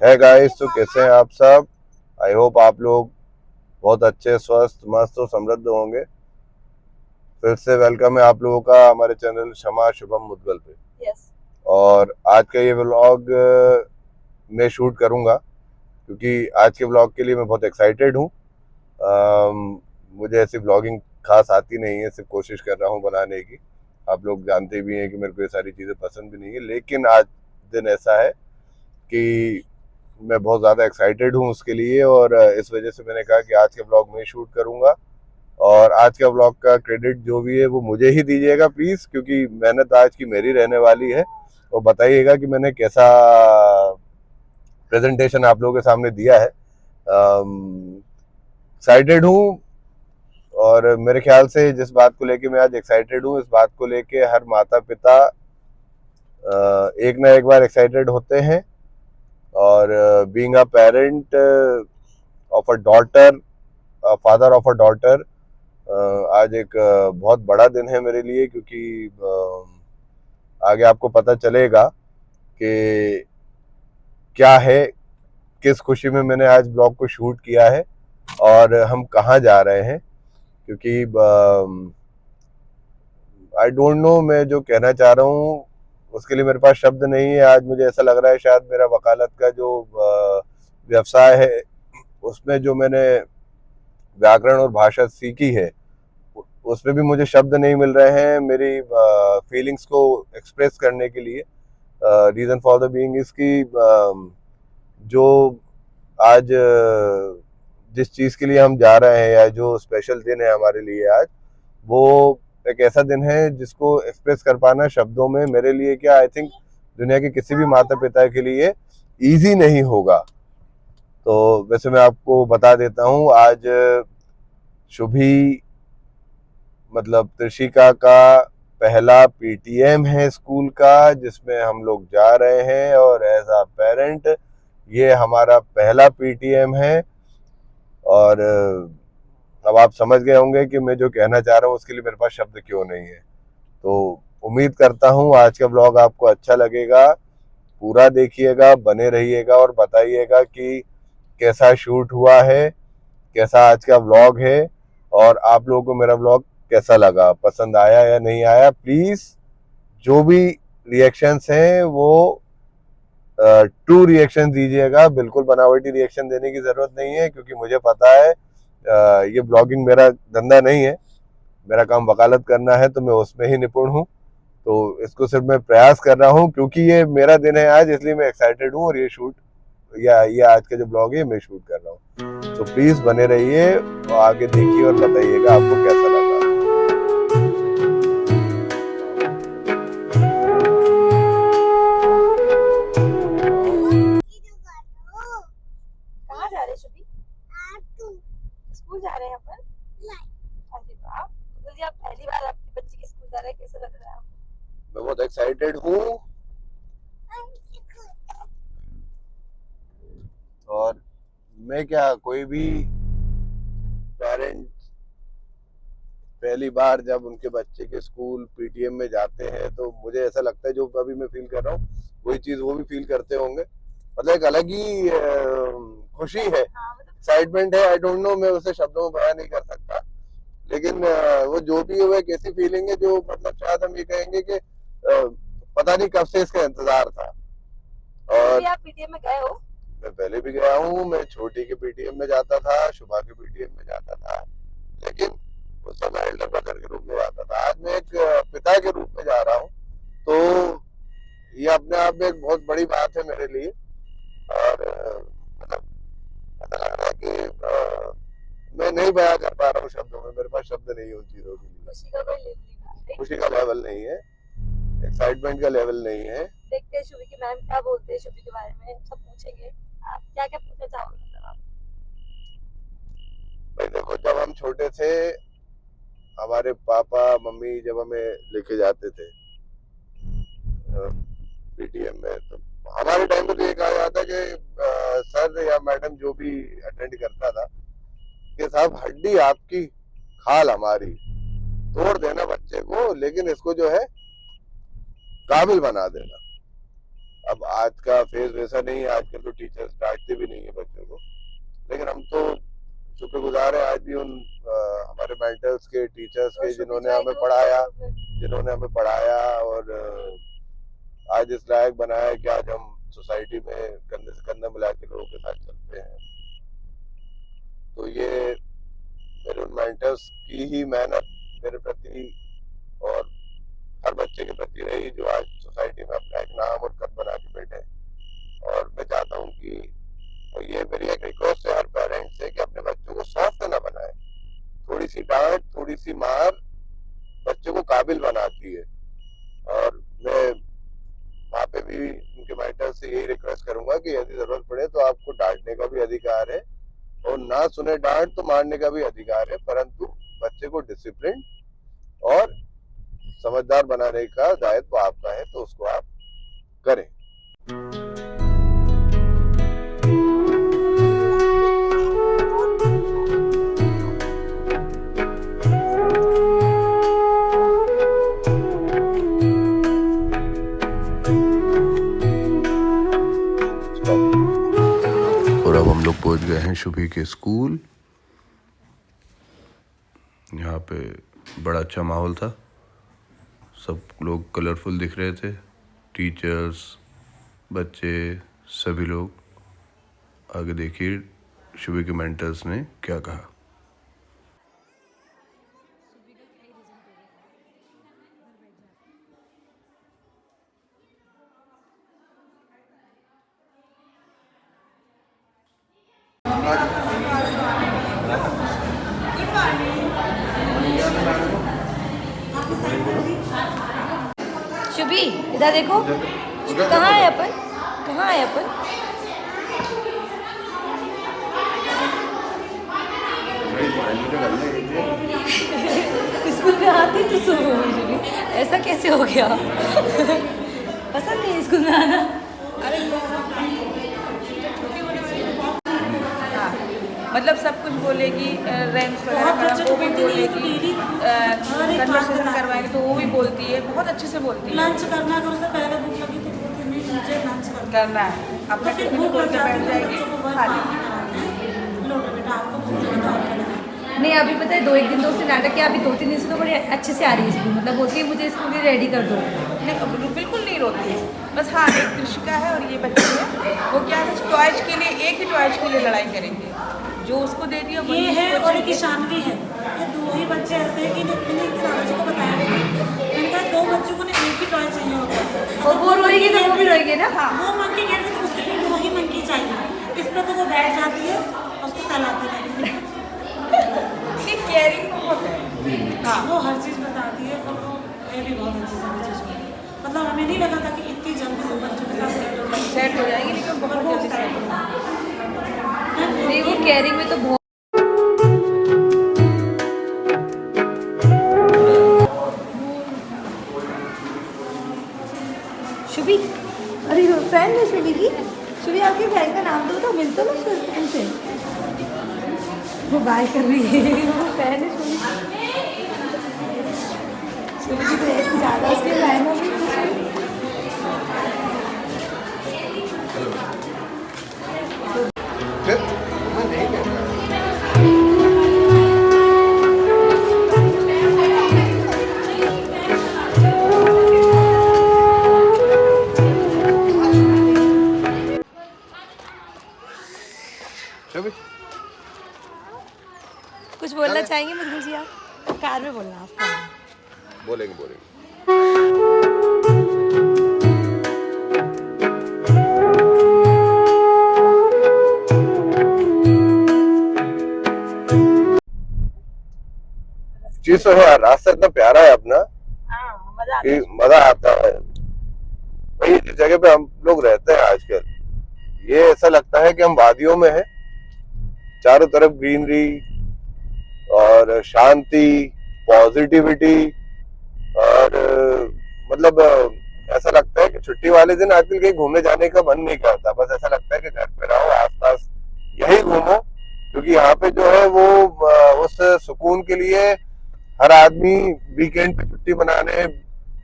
है गाइस। तो कैसे हैं आप सब? आई होप आप लोग बहुत अच्छे, स्वस्थ, मस्त और समृद्ध होंगे। फिर से वेलकम है आप लोगों का हमारे चैनल क्षमा शुभम मुद्गल पे। और आज का ये व्लॉग मैं शूट करूंगा क्योंकि आज के व्लॉग के लिए मैं बहुत एक्साइटेड हूँ। मुझे ऐसी व्लॉगिंग खास आती नहीं है, सिर्फ कोशिश कर रहा हूँ बनाने की। आप लोग जानते भी हैं कि मेरे को ये सारी चीज़ें पसंद भी नहीं है, लेकिन आज दिन ऐसा है कि मैं बहुत ज़्यादा एक्साइटेड हूँ उसके लिए। और इस वजह से मैंने कहा कि आज के ब्लॉग में शूट करूँगा। और आज का ब्लॉग का क्रेडिट जो भी है वो मुझे ही दीजिएगा प्लीज़, क्योंकि मेहनत आज की मेरी रहने वाली है। और बताइएगा कि मैंने कैसा प्रेजेंटेशन आप लोगों के सामने दिया है। एक्साइटेड हूँ। और मेरे ख्याल से जिस बात को लेके मैं आज एक्साइटेड हूँ, इस बात को लेके हर माता पिता एक ना एक बार एक्साइटेड होते हैं। और being a parent of a daughter, father of a daughter, आज एक बहुत बड़ा दिन है मेरे लिए, क्योंकि आगे आपको पता चलेगा कि क्या है, किस खुशी में मैंने आज ब्लॉग को शूट किया है और हम कहाँ जा रहे हैं। क्योंकि आई डोंट नो, मैं जो कहना चाह रहा हूँ उसके लिए मेरे पास शब्द नहीं है। आज मुझे ऐसा लग रहा है शायद मेरा वकालत का जो व्यवसाय है उसमें जो मैंने व्याकरण और भाषा सीखी है उसमें भी मुझे शब्द नहीं मिल रहे हैं मेरी फीलिंग्स को एक्सप्रेस करने के लिए। रीज़न फॉर द बीइंग इसकी जो आज जिस चीज़ के लिए हम जा रहे हैं या जो स्पेशल दिन है हमारे लिए आज, वो एक ऐसा दिन है जिसको एक्सप्रेस कर पाना शब्दों में मेरे लिए क्या, आई थिंक दुनिया के किसी भी माता पिता के लिए इजी नहीं होगा। तो वैसे मैं आपको बता देता हूँ, आज शुभी मतलब त्रिशिका का पहला पीटीएम है स्कूल का, जिसमें हम लोग जा रहे हैं। और एज अ पेरेंट ये हमारा पहला पीटीएम है। और अब आप समझ गए होंगे कि मैं जो कहना चाह रहा हूँ उसके लिए मेरे पास शब्द क्यों नहीं है। तो उम्मीद करता हूँ आज का ब्लॉग आपको अच्छा लगेगा। पूरा देखिएगा, बने रहिएगा और बताइएगा कि कैसा शूट हुआ है, कैसा आज का व्लॉग है और आप लोगों को मेरा व्लॉग कैसा लगा, पसंद आया या नहीं आया। प्लीज जो भी रिएक्शंस हैं वो ट्रू रिएक्शन दीजिएगा, बिल्कुल बनावटी रिएक्शन देने की जरूरत नहीं है, क्योंकि मुझे पता है ये ब्लॉगिंग मेरा धंधा नहीं है। मेरा काम वकालत करना है, तो मैं उसमें ही निपुण हूँ। तो इसको सिर्फ मैं प्रयास कर रहा हूँ क्योंकि ये मेरा दिन है आज, इसलिए मैं एक्साइटेड हूँ। और ये शूट या ये आज का जो ब्लॉग है मैं शूट कर रहा हूँ। तो प्लीज बने रहिए और आगे देखिए और बताइएगा आपको कैसा लगा। कहाँ जा रहे शुभी? स्कूल जा रहे हैं अपन? अरे वाह, जी आप पहली बार आपके बच्चे के स्कूल जा रहे हैं, कैसा लग रहा है आपको? मैं बहुत एक्साइटेड हूँ। और मैं क्या, कोई भी पेरेंट पहली बार जब उनके बच्चे के स्कूल पीटीएम में जाते हैं तो मुझे ऐसा लगता है जो अभी मैं फील कर रहा हूँ वही चीज वो भी फील करते होंगे। मतलब एक अलग ही खुशी है, एक्साइटमेंट है। आई डोंट नो, मैं उसे शब्दों में बयां नहीं कर सकता। लेकिन वो जो भी है वो एक ऐसी फीलिंग है जो मतलब शायद हम ये कहेंगे कि पता नहीं कब से इसका इंतजार था। और आप पीटीएम में गए हो? मैं पहले भी गया हूँ, मैं छोटी के पीटीएम में जाता था, शुभा के पीटीएम में जाता था, लेकिन उस समय एल्डर ब्रदर के रूप में जाता था। आज मैं एक पिता के रूप में जा रहा हूँ, तो ये अपने आप में एक बहुत बड़ी बात है मेरे लिए। और मतलब ऐसा लग रहा है कि मैं नहीं बयां कर पा रहा हूँ शब्दों में, मेरे पास शब्द नहीं है उन चीजों के लिए। खुशी का लेवल नहीं है, एक्साइटमेंट का लेवल नहीं है। देखते हैं शुभी की मैम क्या बोलते हैं शुभी के बारे में, सब पूछेंगे। आप क्या क्या पूछना चाहोगे? भाई देखो, जब हम छोटे थे हमारे पापा मम्मी जब हमें लेके जाते थे पीटीएम में, तो हमारे टाइम में तो ये कहा जाता कि सर या मैडम जो भी अटेंड करता था कि साहब हड्डी आपकी, खाल हमारी, तोड़ देना बच्चे को, लेकिन इसको जो है काबिल बना देना। अब आज का फेज वैसा नहीं है, आजकल तो टीचर्स डांटते भी नहीं है बच्चों को, लेकिन हम तो शुक्रगुजार है आज भी उन हमारे मेंटर्स के, टीचर्स के, जिन्होंने हमें पढ़ाया और आज इस लायक बनाया कि आज हम सोसाइटी में कंधे से कंधा मिला के लोगों के साथ चलते हैं। तो ये मेरे उन मेंटर्स की ही मेहनत मेरे प्रति और हर बच्चे के प्रति रही जो आज सोसाइटी में अपना एक नाम और कद बना के बैठे। और मैं चाहता हूँ कि, और ये मेरी एक रिक्वेस्ट है हर पेरेंट्स से, कि अपने बच्चों को सॉफ्ट ना बनाए। थोड़ी सी डांट, थोड़ी सी मार बच्चों को काबिल बनाती है। और मैं वहाँ पे भी उनके मेंटर से यही रिक्वेस्ट करूंगा कि यदि जरूरत पड़े तो आपको डांटने का भी अधिकार है, और ना सुने डांट तो मारने का भी अधिकार है, परंतु बच्चे को डिसिप्लिन और समझदार बनाने का दायित्व आपका है, तो उसको आप करें। और अब हम लोग पहुंच गए हैं शुभी के स्कूल। यहाँ पे बड़ा अच्छा माहौल था, सब लोग कलरफुल दिख रहे थे, टीचर्स, बच्चे, सभी लोग। आगे देखिए शुभी के मेंटर्स ने क्या कहा। शुभी इधर देखो, कहाँ है अपन, कहाँ है अपन? स्कूल में आती तो सो शुभी, ऐसा कैसे हो गया? पसंद नहीं है स्कूल में आना? अरे मतलब सब कुछ बोलेगी, रैंक्स वगैरह वो भी बोलेगी, कन्वर्सेशन करवाएंगे तो वो भी बोलती है, बहुत अच्छे से बोलती है। लंच करना अगर उसे पहले भूख लगी तो बोलती नहीं मुझे लंच करना है, अपना फिर टिफिन भूख खोल लग के जाती बैठ है जाएगी, बच्चों को खा वर्क लेगी। नहीं लो बेटा आपको भूख लगी तो आप चले नहीं अभी पता है 2-1 दिन तो उसने नाटक किया, अभी 2-3 दिन से तो बड़े अच्छे से आ रही है स्कूल, मतलब बोलती है मुझे स्कूल में रेडी कर दो। नहीं बिल्कुल नहीं रोती है, बस हाँ एक कृषिका है और ये बच्ची है, वो क्या है टॉयज के लिए, एक ही टॉयज के लिए लड़ाई करेंगे, जो उसको दे दिया ये है और एक ईशानवी है, ये दो ही बच्चे ऐसे हैं कि मैंने एक दिन आलोची को बताया मैंने कहा 2 बच्चों को एक ही टॉय चाहिए होता है और वो रोएगी तो वो भी रोएगी ना। हाँ वो मंकी कहते हैं उसके लिए वही मंकी चाहिए, इस पर तो वो बैठ जाती है और उसको सहलाती रहती है। केयरिंग बहुत है, हाँ वो हर चीज़ बताती है और वो ये भी बहुत अच्छी सभी चीज़ को, मतलब हमें नहीं लगा था कि इतनी जल्दी से बच्चों के साथ सेट हो जाएगी, लेकिन बहुत जल्दी सेट हो जाएगी। नहीं वो केयरिंग में तो बहुत। शुभी, अरे फ्रेंड है शुभी की, शुभी आपके फ्रेंड का नाम तो बताओ, मिलता ना फ्रेंड से। वो बाय कर रही है, वो फ्रेंड है शुभी। शुभी की तो ऐसे ज़्यादा उसके लाइन हो गई। कुछ बोलना चाहेंगे मधुर जी आप? कार में बोलना आपको। बोलेंगे। चीज तो है, रास्ता इतना प्यारा है अपना कि मजा आता है। वही जिस जगह पे हम लोग रहते हैं आजकल, ये ऐसा लगता है कि हम वादियों में हैं, चारों तरफ ग्रीनरी और शांति, पॉजिटिविटी, और मतलब ऐसा लगता है कि छुट्टी वाले दिन आजकल कहीं घूमने जाने का मन नहीं करता, बस ऐसा लगता है कि घर पे रहो, आसपास यही घूमो, क्योंकि यहाँ पे जो है वो उस सुकून के लिए हर आदमी वीकेंड पे छुट्टी मनाने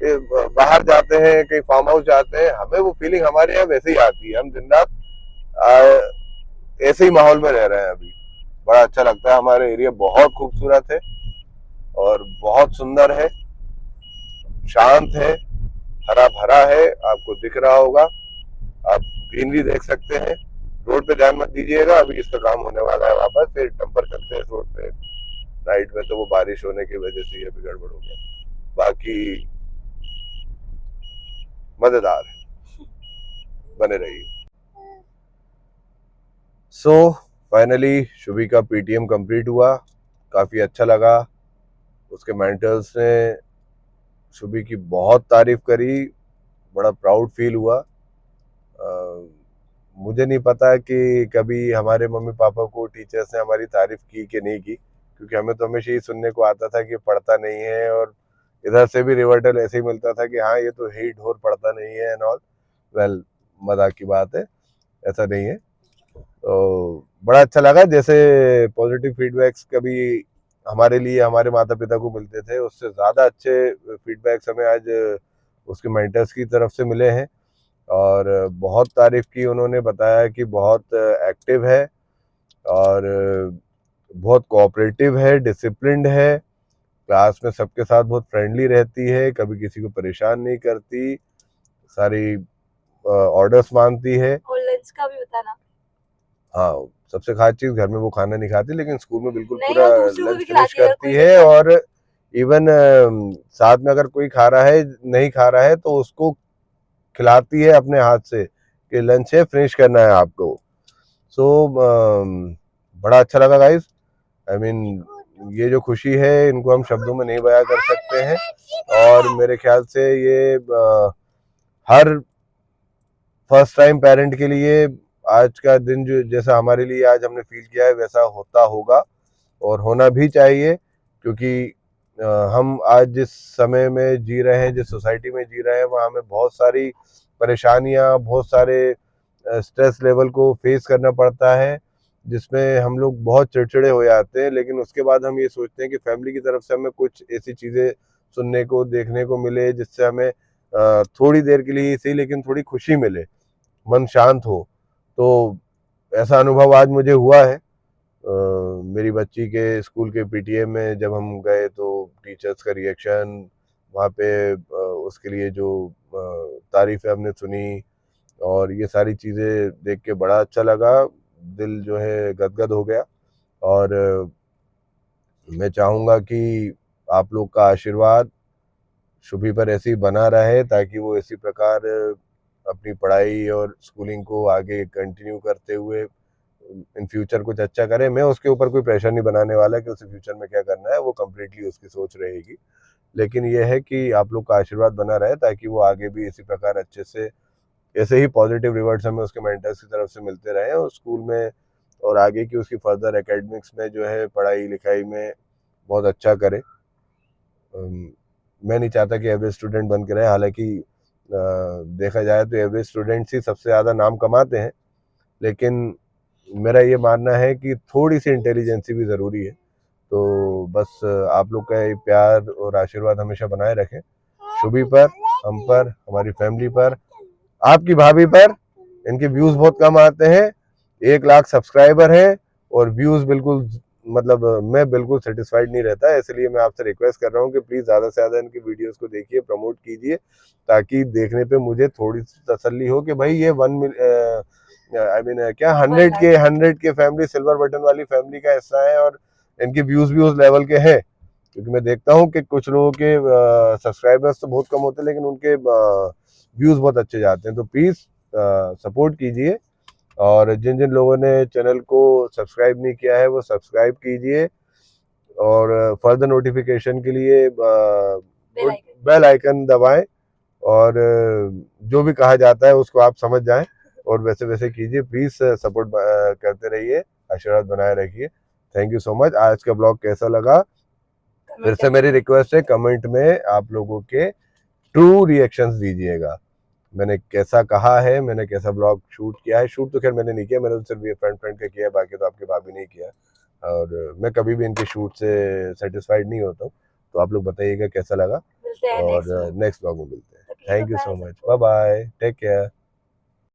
बाहर जाते हैं, कहीं फार्म हाउस जाते हैं, हमें वो फीलिंग हमारे यहाँ वैसे ही आती है। हम दिन रात ऐसे ही माहौल में रह रहे हैं अभी। बड़ा अच्छा लगता है। हमारे एरिया बहुत खूबसूरत है और बहुत सुंदर है, शांत है, हरा भरा है। आपको दिख रहा होगा, आप ग्रीनरी देख सकते हैं। रोड पे ध्यान मत दीजिएगा, अभी इसका काम होने वाला है वापस, फिर डंपर करते हैं रोड पे नाइट में, तो वो बारिश होने की वजह से ये भी गड़बड़ हो गया। बाकी मजेदार है, बने रहिए। सो फाइनली शुभी का पीटीएम कंप्लीट हुआ, काफी अच्छा लगा। उसके मेंटर्स ने शुभी की बहुत तारीफ करी, बड़ा प्राउड फील हुआ। मुझे नहीं पता कि कभी हमारे मम्मी पापा को टीचर्स ने हमारी तारीफ की कि नहीं की, क्योंकि हमें तो हमेशा ये सुनने को आता था कि पढ़ता नहीं है, और इधर से भी रिवर्टल ऐसे ही मिलता था कि हाँ ये तो है ही ढोर, पढ़ता नहीं है एंड ऑल। वेल, मजाक की बात है, ऐसा नहीं है। तो बड़ा अच्छा लगा, जैसे पॉजिटिव फीडबैक्स कभी हमारे लिए हमारे माता पिता को मिलते थे, उससे ज़्यादा अच्छे फीडबैक्स हमें आज उसके मेंटर्स की तरफ से मिले हैं। और बहुत तारीफ की उन्होंने, बताया कि बहुत एक्टिव है और बहुत कोऑपरेटिव है, डिसिप्लिन्ड है, क्लास में सबके साथ बहुत फ्रेंडली रहती है, कभी किसी को परेशान नहीं करती, सारी ऑर्डर्स मानती है। और लंच का भी बताना। हाँ, सबसे खास चीज, घर में वो खाना नहीं खाती, लेकिन स्कूल में बिल्कुल नहीं, पूरा वो दूसरों को भी लंच फिनिश खिलाती है, अगर करती कोई है। बच्चा और इवन साथ में अगर कोई खा रहा है, नहीं खा रहा है, तो उसको खिलाती है अपने हाथ से कि लंच है, फिनिश करना है आपको। सो बड़ा अच्छा लगा गाइस। आई मीन ये जो खुशी है, इनको हम शब्दों में नहीं बयां कर सकते हैं। और मेरे ख्याल से ये हर फर्स्ट टाइम पेरेंट के लिए आज का दिन जो जैसा हमारे लिए आज हमने फील किया है, वैसा होता होगा और होना भी चाहिए। क्योंकि हम आज जिस समय में जी रहे हैं, जिस सोसाइटी में जी रहे हैं, वहाँ हमें बहुत सारी परेशानियाँ, बहुत सारे स्ट्रेस लेवल को फेस करना पड़ता है, जिसमें हम लोग बहुत चिड़चिड़े हो जाते हैं। लेकिन उसके बाद हम ये सोचते हैं कि फैमिली की तरफ से हमें कुछ ऐसी चीज़ें सुनने को, देखने को मिले, जिससे हमें थोड़ी देर के लिए ही सही, लेकिन थोड़ी खुशी मिले, मन शांत हो। तो ऐसा अनुभव आज मुझे हुआ है। मेरी बच्ची के स्कूल के पीटीए में जब हम गए, तो टीचर्स का रिएक्शन वहाँ पे, उसके लिए जो तारीफ़ें हमने सुनी, और ये सारी चीज़ें देख के बड़ा अच्छा लगा, दिल जो है गदगद हो गया। और मैं चाहूँगा कि आप लोग का आशीर्वाद शुभी पर ऐसे ही बना रहे, ताकि वो इसी प्रकार अपनी पढ़ाई और स्कूलिंग को आगे कंटिन्यू करते हुए इन फ्यूचर कुछ अच्छा करे। मैं उसके ऊपर कोई प्रेशर नहीं बनाने वाला कि उसे फ्यूचर में क्या करना है, वो कम्प्लीटली उसकी सोच रहेगी। लेकिन ये है कि आप लोग का आशीर्वाद बना रहे, ताकि वो आगे भी इसी प्रकार अच्छे से, ऐसे ही पॉजिटिव रिवर्ड्स हमें उसके मेंटर्स की तरफ से मिलते रहे, और स्कूल में और आगे की उसकी फर्दर एकेडमिक्स में जो है, पढ़ाई लिखाई में बहुत अच्छा करे। मैं नहीं चाहता कि एवरेज स्टूडेंट बन के रहे, हालांकि देखा जाए तो एवरेज स्टूडेंट्स ही सबसे ज़्यादा नाम कमाते हैं। लेकिन मेरा ये मानना है कि थोड़ी सी इंटेलिजेंसी भी ज़रूरी है। तो बस आप लोग का ये प्यार और आशीर्वाद हमेशा बनाए रखें, शुभी पर, हम पर, हमारी फैमिली पर, आपकी भाभी पर। इनके व्यूज़ बहुत कम आते हैं, 1 लाख सब्सक्राइबर हैं और व्यूज़ बिल्कुल, मतलब मैं बिल्कुल सेटिस्फाइड नहीं रहता। इसलिए मैं आपसे रिक्वेस्ट कर रहा हूँ कि प्लीज़ ज़्यादा से ज़्यादा इनकी वीडियोस को देखिए, प्रमोट कीजिए, ताकि देखने पे मुझे थोड़ी सी तसल्ली हो कि भाई ये 100 के फैमिली, सिल्वर बटन वाली फैमिली का हिस्सा है, और इनके व्यूज़ भी उस लेवल के हैं। क्योंकि मैं देखता हूँ कि कुछ लोगों के सब्सक्राइबर्स तो बहुत कम होते हैं, लेकिन उनके व्यूज़ बहुत अच्छे जाते हैं। तो प्लीज़ सपोर्ट कीजिए, और जिन जिन लोगों ने चैनल को सब्सक्राइब नहीं किया है, वो सब्सक्राइब कीजिए, और फर्दर नोटिफिकेशन के लिए बेल आइकन दबाएं, और जो भी कहा जाता है उसको आप समझ जाएं, और वैसे वैसे कीजिए। प्लीज़ सपोर्ट करते रहिए, आशीर्वाद बनाए रखिए। Thank you so much. आज का ब्लॉग कैसा लगा, फिर से मेरी रिक्वेस्ट है, कमेंट में आप लोगों के ट्रू रिएक्शंस दीजिएगा। मैंने कैसा कहा है, मैंने कैसा ब्लॉग शूट किया है। शूट तो खैर मैंने नहीं किया, मैंने तो सिर्फ ये फ्रेंड का किया है, बाकी तो आपके भाभी नहीं किया। और मैं कभी भी इनके शूट से सेटिस्फाइड नहीं होता हूँ। तो आप लोग बताइएगा कैसा लगा। मिलते हैं और नेक्स्ट नेक्स्ट ब्लॉग में मिलते हैं। तक के लिए thank you bye so bye much, bye bye, take care.